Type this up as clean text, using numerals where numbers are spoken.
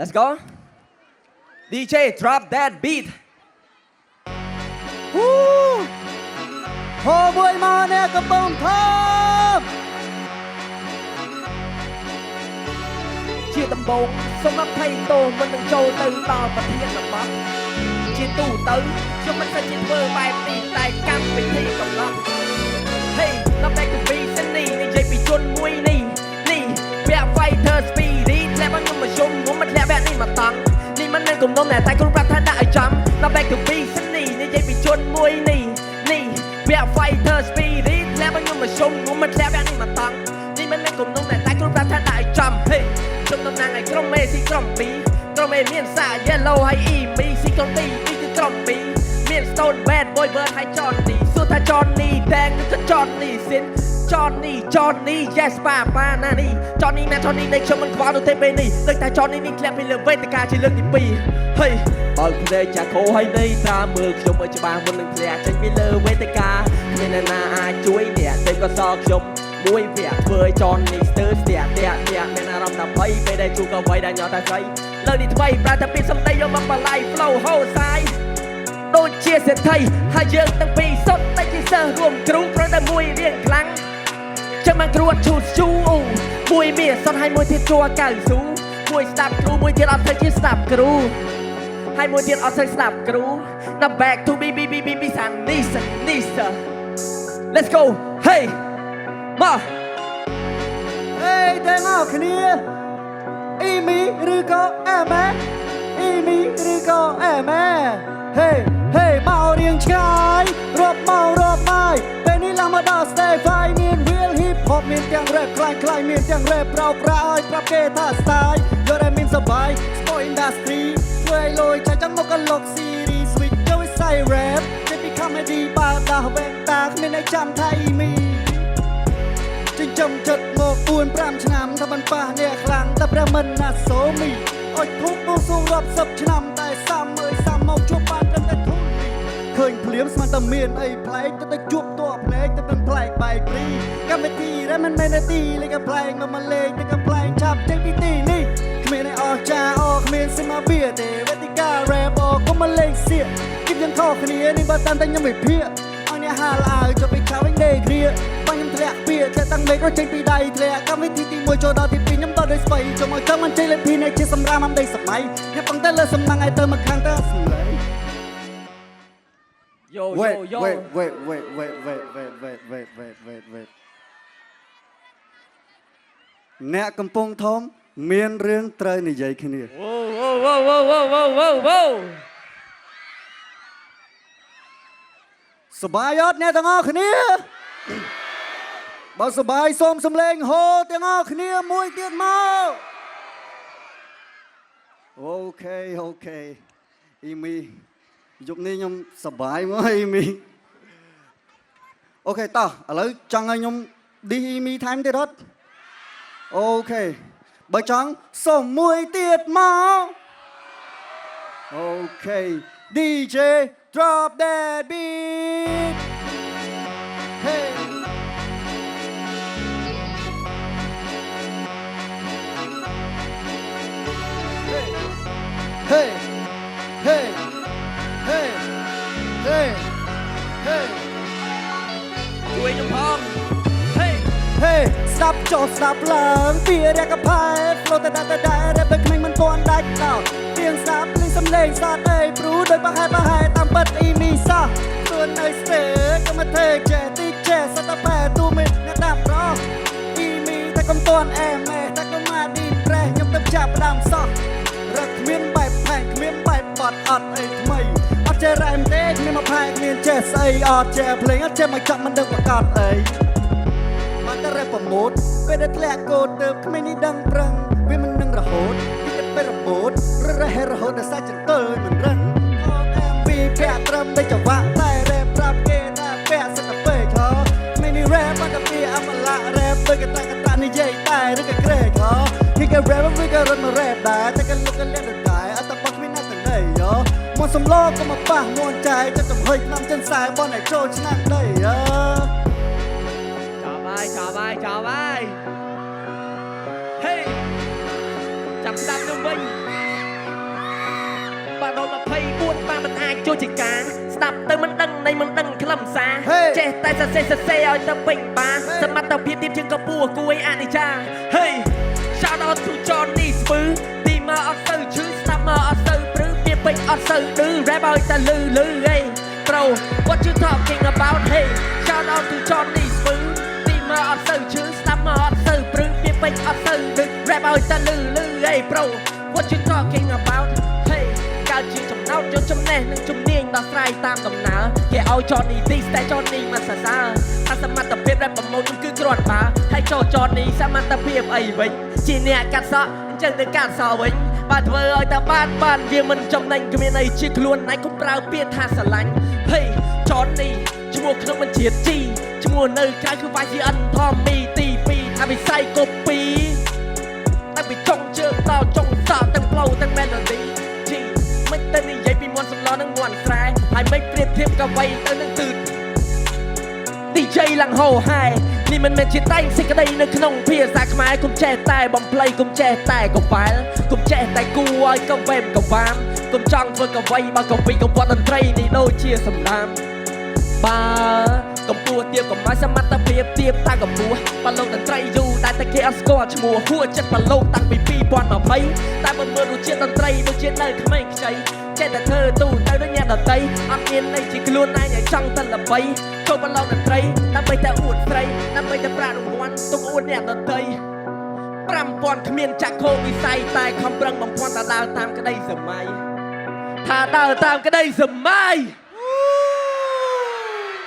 Let's go DJ drop that beat พอมวยมาเนี่ยกระป๋องทองជាដំបងសូមអភ័យទោសមិននឹងចូលទៅដល់ប្រធានរបស់ជាទូទៅខ្ញុំមិនសូវជាធ្វើបែបនេះតែកម្មវិធីកំឡុង Hey ដល់តែគម្ពីរសិននេះនិយាយពីជនមួយនេះពាក់ fighter speedy ធ្លាក់មកខ្ញុំមកជុំខ្ញុំមិនធ្លាក់បែបនេះមកតង់នេះមិនមែនគំនុំតែគ្រូប្រាប់ថាដាក់ឲ្យចំដល់តែគម្ពីរសិននេះនិយាយពីជនមួយនេះពាក់ fighter speedy ធ្លាក់មកខ្ញុំមកជុំខ្ញុំមិនធ្លាក់បែបនេះមកតង់នេះមិនមែនគំនុំតែគ្រូប្រាប់ថាដាក់ឲ្យចំ Hey ជុំតំណាងឲ្យក្រុមមេស៊ីក្រុម2ក្រុមមេមានសា yellow ហើយ EMI ស៊ីក្រុមទីនេះគឺក្រុម2មាន stone bad boy bird ហើយ Johnny សួរថា Johnny តែងឬក៏ Johnny Sin Johnny yes ប៉ាណានេះ Johnny មែន Johnny នៃខ្ញុំមិនខ្វល់ទៅទេពេលនេះដូចតែ Johnny នេះធ្លាក់ពីលើវេទិកាជាលើកទី2ហេបើភ្នែកចាខោហើយនៃត្រាមើលខ្ញុំឲ្យច្បាស់មុននឹងធ្លាក់ចេញពីលើវេទិកាគ្មានអ្នកណាអាចជួយអ្នកទេក៏សល់ខ្ញុំមួយវាធ្វើឲ្យ Johnny ស្ទើរស្ទាក់មានអារម្មណ៍ថាភ័យពេលដែលជួបក៏វ័យដែលញ៉ាំតែស្រីលើនេះថ្មីប្រើតែពាក្យសម្ដីយកមកបន្លាយ flow ហូរសាយដូចជាសេដ្ឋីហើយយើងទាំងពីរសុទ្ធតែជាសិស្សរួមគ្រូប្រតែមួយរៀងខ្លាំងចាំមកគ្រួតឈូសជូមួយមានសុទ្ធហើយមួយទៀតជួកៅស៊ូមួយស្ដាប់គ្រូមួយទៀតអត់ធ្វើជាស្ដាប់គ្រូហើយមួយទៀតអត់ធ្វើស្ដាប់គ្រូ Now back to B សាននេះ Let's go Hey មកហេទាំងអស់គ្នាអ៊ីមីឬក៏អែម៉ែអ៊ីមីឬក៏អែម៉ែហេមករៀងឆ្ងាយរាប់មករាប់បាយពេលនេះឡើងមកដល់ stay fine មាន real hip hop មានទាំង rap ខ្លាំងមានទាំង rap ប្រោឲ្យប្រាប់គេថា style យកតែមានសបាយ sport industry ធ្វើឲ្យលុយចាចាំមកកលុក series switch ទៅ side rap គេពី comedy បើដោះវេតាគ្មានឲ្យចាំថាអ៊ីមីចិញ្ចឹមចិត្តមក4-5 ឆ្នាំថាមិនប៉ះអ្នកខ្លាំងតែព្រះមិនណាសូមីអុចធុកនោះសួងរាប់10ឆ្នាំតែសាំមកជួបបានត្រឹមតែធុនឃើញភ្លាមស្មានតែមានអីប្លែកទៅជួបតួភ្នែកទៅនឹងប្លែកបែកព្រីកម្មវិធីដែលមិនមែននាទីលេខប្លែកមកលេងទៅកំប្លែងឆាប់ចេញពីទីនេះគ្មានអីអស់ចាគ្មានសិមាបៀទេវេទិកា rap ក៏មកលេងសៀកគិតយ៉ាងខុសគ្នានេះបើតាមតែខ្ញុំវិភាគឲ្យអ្នកហាលអាវចុះពីឆាវិញដេគ្រាបាញ់ខ្ញុំធ្លាក់ពីតែតាំងមេឃរត់ចេញពីដៃធ្លាក់កម្មវិធីទី1ចូលដល់ទី2ខ្ញុំដល់ដោយស្បៃចុះមកចង់មិនចេញលេខ2នេះជាសម្រាប់អំដីសម័យខ្ញុំប៉ុន្តែលើសំណាងឲ្យទៅមកខាងទៅស្លេងYo Wait អ្នកកំពុងធំមានរឿងត្រូវនិយាយគ្នា Wow សបាយអត់អ្នកទាំងអស់គ្នាបើសបាយសូមសំឡេងហូទាំងអស់គ្នាមួយទៀតមកអូខេអ៊ីមីយប់នេះខ្ញុំសប្បាយមកអ៊ីមីអូខេតោះឥឡូវចង់ឲ្យខ្ញុំឌីអ៊ីមីថែមទៀតអត់អូខេបើចង់សូមមួយទៀតមកអូខេ DJ drop that beat heyជួយខ្ញុំផង Hey ស្ដាប់ចុះស្ដាប់ឡើងពីរកផែ flow តែតែបែបក្មេងមិនទាន់ដាច់ដល់ទៀងស្ដាប់លីសំឡេងសាត់អីព្រូដោយប្រហែលតាមពិតអ៊ីមីសោះខ្លួននៅស្ទើក៏មកធ្វើចេះទីចេះសតបែទូមិនអ្នកដាប់ប្រោអ៊ីមីតែកុំទាន់អែម៉ែតែកុំមកឌីប្រេសខ្ញុំទៅចាប់ផ្ដើមសោះរកគ្មានបែបផែគ្មានបែបបត់អត់អីថ្មីអត់ចេះរ៉ែមទេគ្មានមកផែគ្មានចេះស្អីអត់ចេះភ្លេងអត់ចេះមកចាប់មិនដឹងប្រកាសអីមកតែរ៉ែប្រម៉ូតពេលដែលធ្លាក់កោតទៅគ្មាននេះដឹងប្រឹងវាមិននឹងរហូតពីតែពេលរបូតរហូតដល់សាច់ចង្កល់មិនរឹងអត់អែមពីពាក់ត្រឹមតែចង្វាក់តែរ៉ែប្រាប់គេថាពាក់សិតតែពេកហ៎គ្មាននេះរ៉ែបាត់តែពីអមឡារ៉ែដូចកតានិយាយតែឬក៏ក្រេកហ៎គេក៏រ៉ែវាក៏រត់មករ៉ែដែរតែក៏លុកក៏លេងដែរអត់តែបាត់គ្មានណាទៅណីហ៎មកសំឡក៏មកប៉ះនួនចាយចិត្តចំហុយឆ្នាំចិនខ្សែបនឲ្យចូលឆ្នាំដីហ៎ចោលហើយ Hey ចាប់ស្ដាប់ទៅវិញ ដល់24បានមិនអាចចូលជាការស្ដាប់ទៅមិនដឹងនៃមិនដឹងខ្លឹមសារចេះតែសរសេរឲ្យទៅពេញបាសមត្ថភាពទៀតជាងកម្ពុជាគួយអនិច្ចា Hey shout out to Johnny ស្ពឺទីមកអត់ទៅឈឺស្ដាប់មកអត់ទៅព្រឺពីពេញអត់ទៅឌឺ rap ឲ្យតែលឺ Hey bro what you talking about Hey shout out to Johnny ស្ពឺទីមកអត់ទៅឈឺស្ដាប់មកអត់ទៅព្រឺពីពេញអត់ទៅឌឺ rap ឲ្យតែលឺ Hey bro what you talking about Hey កើតជាចំណោទយកចំណេះនិងជំនាញដល់ស្រ័យតាមដំណើរគេឲ្យ Johnny ទីតែ Johnny មិនសរសើរថាសមត្ថភាព rap ប្រមូលគឺគ្រាន់បើហើយចូល Johnny សមត្ថភាពអីវិញជាអ្នកកាត់សក់អញ្ចឹងទៅកាត់សក់វិញបើធ្វើឲ្យតែបានវាមិនចំណេញគ្មានអីជាខ្លួនឯងកុំប្រើពាក្យថាស្រឡាញ់ Hey Johnny ឈ្មោះក្នុងបញ្ជាតិ G ឈ្មោះនៅក្រៅគឺ YCN Tommy ទី2ថាវិស័យកូពីតែពីចុងជើងដល់ចុងសក់ទាំង flow ទាំង melody G មិនទៅនិយាយពីមន់សំឡងនិងមន់ស្រែហើយមិនប្រៀបធៀបកវីទៅនឹងទឺត DJ ឡើងហោហែនេះមិនមែនជាតែងសេចក្តីនៅក្នុងភាសាខ្មែរកុំចេះតែបំភ្លៃកុំចេះតែកវ៉ែលកុំចេះតែគួរឲ្យកវេមកវាមកុំចង់ធ្វើកវីបើកវីកង្វត់តន្ត្រីនេះដូចជាសម្ដាមបើកម្ពុជាទៀបកុំឲ្យសមត្ថភាពទៀបតែកម្ពុជាបើលោកតន្ត្រីយូរតែតែគេអត់ស្គាល់ឈ្មោះហួចចិត្តបើលោកតាំងពី2020តែបើមើលរសជាតិតន្ត្រីដូចជានៅក្មេងខ្ចីចេះតែធ្វើទូទៅដូចអ្នកដតីអត់មានន័យជាខ្លួនឯងឲ្យចង់តែល្បីចូលប្រឡងតន្ត្រីដើម្បីតែអួតស្រីដើម្បីតែប្រាក់រង្វាន់ទុកអួតអ្នកដតី5000គ្មានចាក់ខោវិស័យតែខំប្រឹងបំផន់តែដើរតាមក្តីសម័យថាដើរតាមក្តីសម័យ